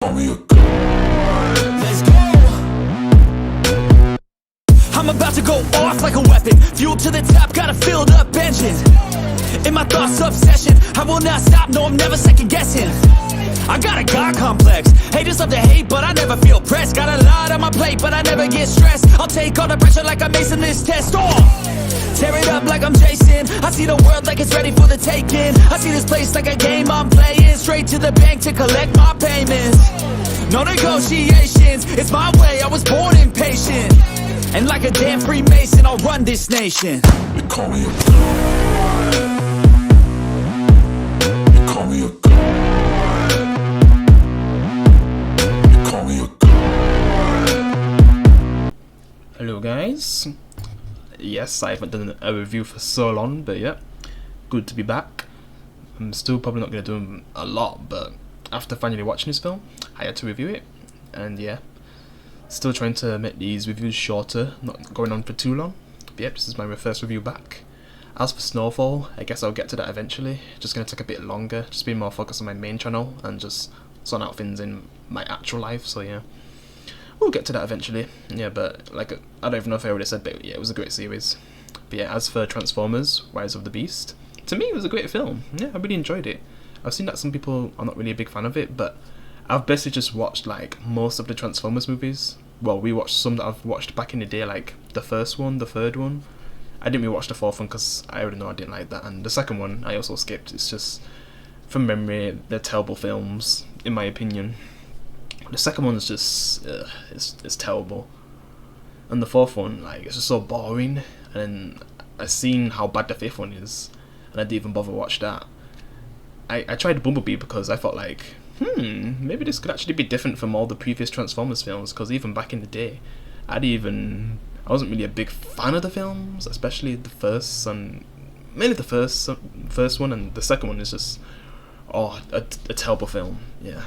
Let's go. I'm about to go off like a weapon. Fuel to the top, got a filled up engine. In my thoughts, obsession. I will not stop, no, I'm never second guessing. I got a God complex. Haters love to hate, but I never feel pressed. Got a lot on my plate, but I never get stressed. I'll take all the pressure like I'm acing this test. Tear it up like I'm Jason. I see the world like it's ready for the taking. I see this place like a game I'm playing. Straight to the bank to collect my payments. No negotiations, it's my way, I was born impatient. And like a damn Freemason, I'll run this nation. They call me a god. They call me a god. They call me a god. Hello guys. Yes, I haven't done a review for so long, but yeah, good to be back. I'm still probably not going to do a lot, but after finally watching this film, I had to review it, and yeah, still trying to make these reviews shorter, not going on for too long. But yep, this is my first review back. As for Snowfall, I guess I'll get to that eventually. Just going to take a bit longer, just being more focused on my main channel and just sort out things in my actual life, so yeah. We'll get to that eventually, yeah, but like, I don't even know if I already said, but yeah, it was a great series. But yeah, as for Transformers, Rise of the Beast, to me it was a great film. Yeah, I really enjoyed it. I've seen that some people are not really a big fan of it, but I've basically just watched like most of the Transformers movies. Well, we watched some that I've watched back in the day, like the first one, the third one. I didn't really watch the fourth one because I already know I didn't like that, and the second one I also skipped. It's just, from memory, they're terrible films, in my opinion. The second one is just, it's terrible. And the fourth one, like, it's just so boring. And then I seen how bad the fifth one is, and I didn't even bother watch that. I tried Bumblebee because I thought like, maybe this could actually be different from all the previous Transformers films, because even back in the day, I wasn't really a big fan of the films, especially the first, and mainly the first one, and the second one is just, a terrible film, yeah.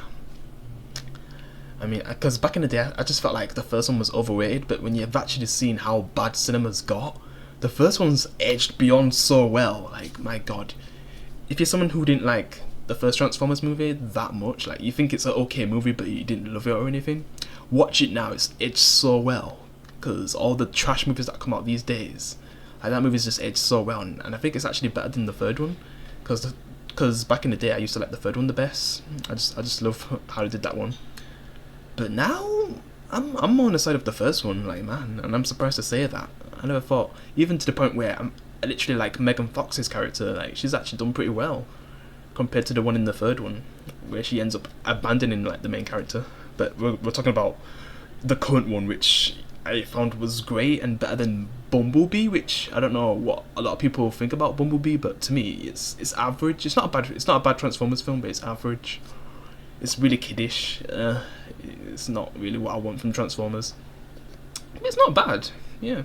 I mean, because back in the day, I just felt like the first one was overrated, but when you've actually seen how bad cinemas got, the first one's edged beyond so well. Like, my god. If you're someone who didn't like the first Transformers movie that much, like, you think it's an okay movie, but you didn't love it or anything, watch it now, it's edged so well. Because all the trash movies that come out these days, like, that movie's just edged so well, and I think it's actually better than the third one. Because back in the day, I used to like the third one the best. I just love how they did that one. But now, I'm more on the side of the first one, like, man, and I'm surprised to say that. I never thought, even to the point where I literally like Megan Fox's character, like, she's actually done pretty well compared to the one in the third one, where she ends up abandoning, like, the main character. But we're talking about the current one, which I found was great and better than Bumblebee, which I don't know what a lot of people think about Bumblebee, but to me, it's average. It's not a bad Transformers film, but it's average. It's really kiddish. It's not really what I want from Transformers. It's not bad, yeah.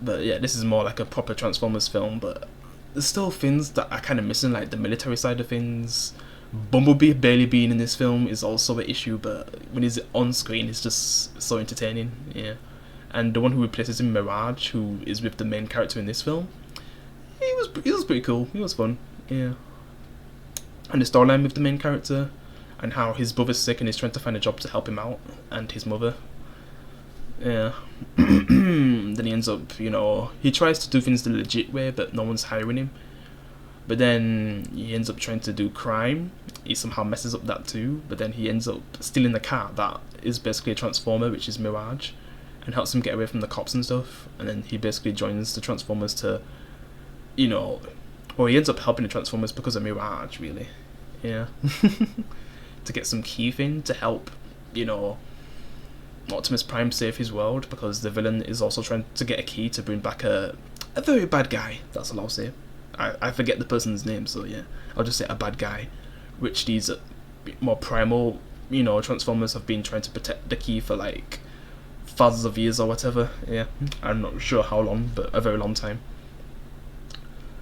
But yeah, this is more like a proper Transformers film, but there's still things that are kind of missing, like the military side of things. Bumblebee barely being in this film is also an issue, but when he's on screen, it's just so entertaining, yeah. And the one who replaces him, Mirage, who is with the main character in this film, he was pretty cool. He was fun, yeah. And the storyline with the main character, and how his brother's sick and he's trying to find a job to help him out, and his mother. Yeah. Then he ends up, he tries to do things the legit way, but no one's hiring him. But then he ends up trying to do crime. He somehow messes up that too, but then he ends up stealing the car that is basically a Transformer, which is Mirage, and helps him get away from the cops and stuff. And then he basically joins the Transformers to, well, he ends up helping the Transformers because of Mirage, really. Yeah. To get some key thing to help, Optimus Prime save his world, because the villain is also trying to get a key to bring back a very bad guy. That's all I'll say. I forget the person's name, so yeah. I'll just say a bad guy, which these more primal, Transformers have been trying to protect the key for like thousands of years or whatever. Yeah. I'm not sure how long, but a very long time.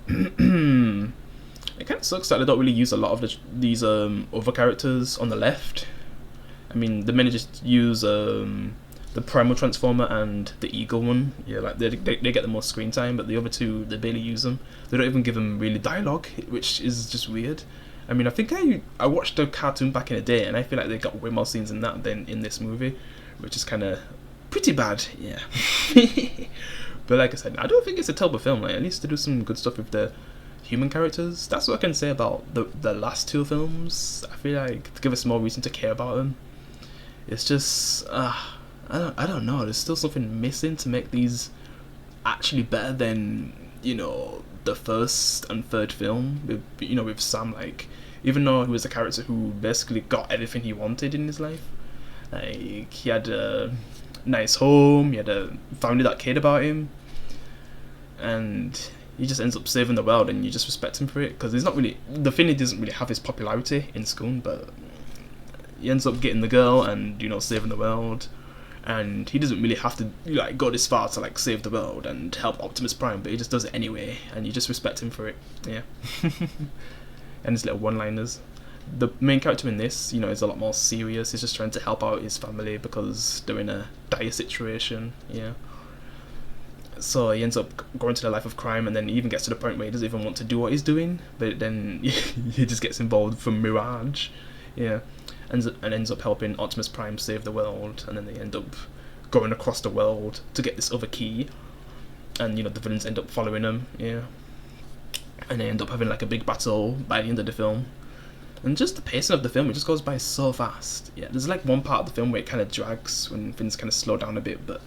It kind of sucks that they don't really use a lot of these other characters on the left. I mean, they mainly just use the Primal Transformer and the Eagle one. Yeah, like they get the most screen time, but the other two, they barely use them. They don't even give them really dialogue, which is just weird. I mean, I think I watched the cartoon back in the day, and I feel like they got way more scenes in that than in this movie, which is kind of pretty bad, yeah. But like I said, I don't think it's a terrible film. Like, at least they do some good stuff with the human characters. That's what I can say about the last two films. I feel like to give us more reason to care about them. It's just I don't know. There's still something missing to make these actually better than, you know, the first and third film with, you know, with Sam. Like, even though he was a character who basically got everything he wanted in his life, like he had a nice home, he had a family that cared about him, and he just ends up saving the world, and you just respect him for it, because he's not really, the thing, he doesn't really have his popularity in school, but he ends up getting the girl and, you know, saving the world. And he doesn't really have to like go this far to like save the world and help Optimus Prime, but he just does it anyway, and you just respect him for it. Yeah. And his little one-liners. The main character in this, you know, is a lot more serious. He's just trying to help out his family because they're in a dire situation. Yeah. So he ends up going to the life of crime, and then he even gets to the point where he doesn't even want to do what he's doing, but then he just gets involved from Mirage. Yeah. And ends up helping Optimus Prime save the world, and then they end up going across the world to get this other key, and, you know, the villains end up following them, yeah, and they end up having like a big battle by the end of the film. And just the pacing of the film, it just goes by so fast. Yeah, there's like one part of the film where it kind of drags when things kind of slow down a bit, but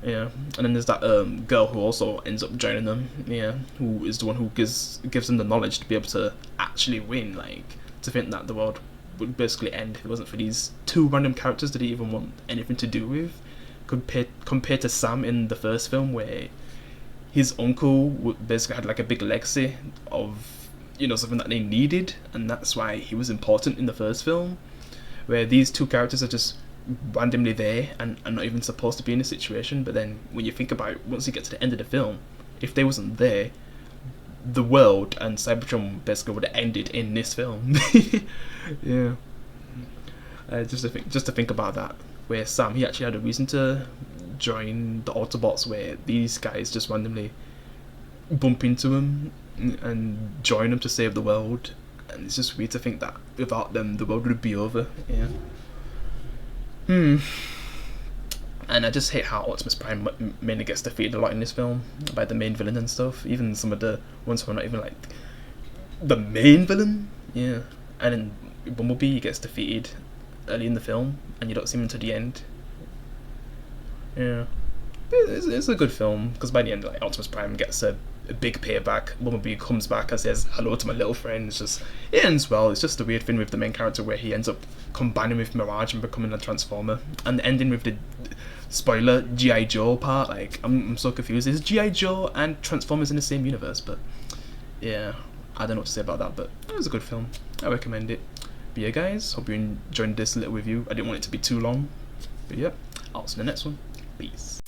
yeah. And then there's that girl who also ends up joining them, yeah, who is the one who gives them the knowledge to be able to actually win, like, to think that the world would basically end if it wasn't for these two random characters that he even want anything to do with, compared to Sam in the first film, where his uncle basically had like a big legacy of, you know, something that they needed, and that's why he was important in the first film, where these two characters are just randomly there and are not even supposed to be in a situation. But then when you think about it, once you get to the end of the film, if they wasn't there, the world and Cybertron basically would have ended in this film. Yeah. Just to think about that, where Sam, he actually had a reason to join the Autobots, where these guys just randomly bump into him and join him to save the world, and it's just weird to think that without them the world would be over. Yeah. And I just hate how Optimus Prime mainly gets defeated a lot in this film by the main villain and stuff. Even some of the ones who are not even like the main villain. Yeah. And then Bumblebee gets defeated early in the film, and you don't see him until the end. Yeah. It's a good film, because by the end, like, Optimus Prime gets a big payback. Bumblebee comes back and says hello to my little friend. It ends well. It's just a weird thing with the main character where he ends up combining with Mirage and becoming a Transformer, and the ending with the spoiler G.I. Joe part. Like, I'm so confused. Is G.I. Joe and Transformers in the same universe? But yeah, I don't know what to say about that, but it was a good film. I recommend it. But yeah, guys, hope you enjoyed this little review. I didn't want it to be too long, but yeah, I'll see you in the next one. Peace.